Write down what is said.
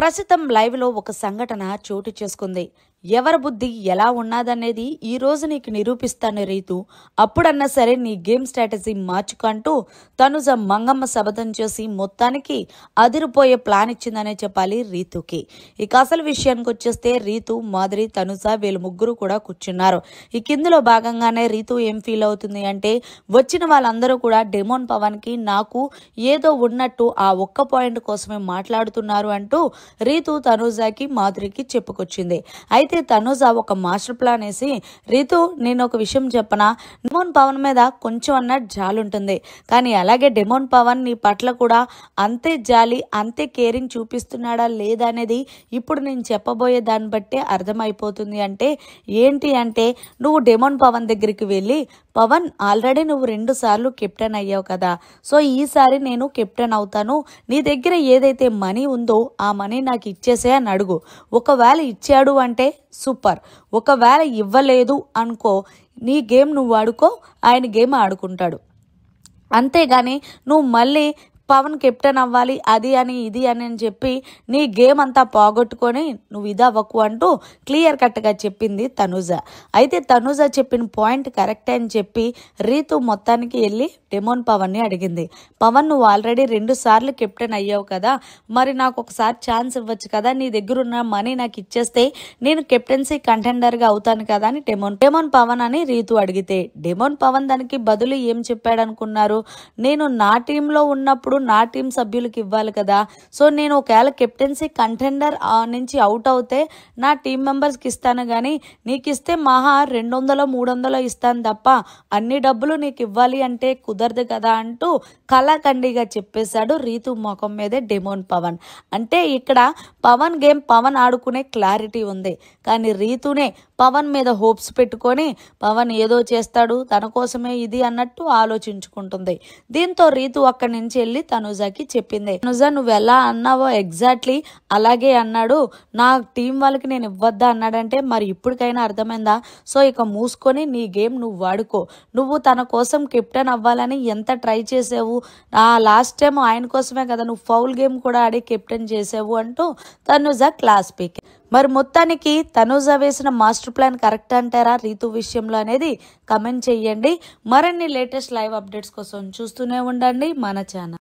ప్రస్తుతం లైవ్లో ఒక సంఘటన చోటు చేసుకుంది. ఎవరి బుద్ధి ఎలా ఉన్నదనేది ఈ రోజు నీకు నిరూపిస్తాను రీతు. అప్పుడన్నా సరే నీ గేమ్ స్ట్రాటజీ మార్చుకంటూ తనుజ మంగమ్మ శబదం చేసి మొత్తానికి అదిరిపోయే ప్లాన్ ఇచ్చిందనే చెప్పాలి రీతుకి. ఇక అసలు విషయానికి వచ్చేస్తే రీతు, మాధురి, తనుజ వీళ్ళు ముగ్గురు కూడా కూర్చున్నారు. ఈ కిందలో భాగంగానే రీతు ఏం ఫీల్ అవుతుంది అంటే, వచ్చిన వాళ్ళందరూ కూడా డెమోన్ పవన్ కి నాకు ఏదో ఉన్నట్టు ఆ ఒక్క పాయింట్ కోసమే మాట్లాడుతున్నారు అంటూ రీతు తనుజకి, మాధురికి చెప్పుకొచ్చింది. అయితే తనుజ ఒక మాస్టర్ ప్లాన్ వేసి, రీతు నేను ఒక విషయం చెప్పనా, డెమోన్ పవన్ మీద కొంచెం అన్నట్టు జాలి ఉంటుంది, కానీ అలాగే డెమోన్ పవన్ నీ పట్ల కూడా అంతే జాలి, అంతే కేరింగ్ చూపిస్తున్నాడా లేదా అనేది ఇప్పుడు నేను చెప్పబోయే దాన్ని బట్టే అర్థమైపోతుంది. అంటే ఏంటి అంటే, నువ్వు డెమోన్ పవన్ దగ్గరికి వెళ్ళి, పవన్ ఆల్రెడీ నువ్వు 2 సార్లు కెప్టెన్ అయ్యావు కదా, సో ఈసారి నేను కెప్టెన్ అవుతాను, నీ దగ్గర ఏదైతే మనీ ఉందో ఆ మనీ నాకు ఇచ్చేసే అని అడుగు. ఒకవేళ ఇచ్చాడు అంటే సూపర్, ఒకవేళ ఇవ్వలేదు అనుకో, నీ గేమ్ నువ్వు ఆడుకో, ఆయన గేమ్ ఆడుకుంటాడు. అంతేగాని నువ్వు మళ్ళీ పవన్ కెప్టెన్ అవ్వాలి అది అని ఇది అని చెప్పి నీ గేమ్ అంతా పోగొట్టుకొని నువ్వు ఇదవ్వకు అంటూ క్లియర్ కట్గా చెప్పింది తనుజ. అయితే తనుజ చెప్పిన పాయింట్ కరెక్ట్ అని చెప్పి రీతు మొత్తానికి వెళ్ళి డెమోన్ పవన్ని అడిగింది. పవన్ నువ్వు ఆల్రెడీ 2 సార్లు కెప్టెన్ అయ్యావు కదా, మరి నాకు ఒకసారి ఛాన్స్ ఇవ్వచ్చు కదా, నీ దగ్గర ఉన్న మనీ నాకు ఇచ్చేస్తే నేను కెప్టెన్సీ కంటెండర్గా అవుతాను కదా అని డెమోన్ పవన్ అని రీతు అడిగితే, డెమోన్ పవన్ దానికి బదులు ఏం చెప్పాడు అనుకున్నారు, నేను నా టీంలో ఉన్నప్పుడు నా టీం సభ్యులకు ఇవ్వాలి కదా, సో నేను ఒకవేళ కెప్టెన్సీ కంటెండర్ నుంచి అవుట్ అవుతే నా టీం మెంబర్స్కి ఇస్తాను, కానీ నీకు ఇస్తే మహా 200-300 ఇస్తాను తప్ప అన్ని డబ్బులు నీకు ఇవ్వాలి అంటే కుదరదు కదా అంటూ కళాఖండిగా చెప్పేశాడు రీతు ముఖం మీదే డెమోన్ పవన్. అంటే ఇక్కడ పవన్ గేమ్ పవన్ ఆడుకునే క్లారిటీ ఉంది, కానీ రీతునే పవన్ మీద హోప్స్ పెట్టుకొని పవన్ ఏదో చేస్తాడు తన కోసమే ఇది అన్నట్టు ఆలోచించుకుంటుంది. దీంతో రీతు అక్కడి నుంచి వెళ్ళి తనుజకి చెప్పింది, తనుజ నువ్వు ఎలా అన్నావో ఎగ్జాక్ట్లీ అలాగే అన్నాడు, నా టీం వాళ్ళకి నేను ఇవ్వద్దా అన్నాడంటే మరి ఇప్పటికైనా అర్థమైందా, సో ఇక మూసుకొని నీ గేమ్ నువ్వు వాడుకో, నువ్వు తన కోసం కెప్టెన్ అవ్వాలని ఎంత ట్రై చేసావు, లాస్ట్ టైం ఆయన కోసమే కదా నువ్వు ఫౌల్ గేమ్ కూడా ఆడి కెప్టెన్ చేసావు అంటూ తనుజ క్లాస్ పీక్. మరి మొత్తానికి తనుజ వేసిన మాస్టర్ ప్లాన్ కరెక్ట్ అంటారా రీతు విషయంలో అనేది కమెంట్ చేయండి. మరిన్ని లేటెస్ట్ లైవ్ అప్డేట్స్ కోసం చూస్తూనే ఉండండి మన ఛానల్.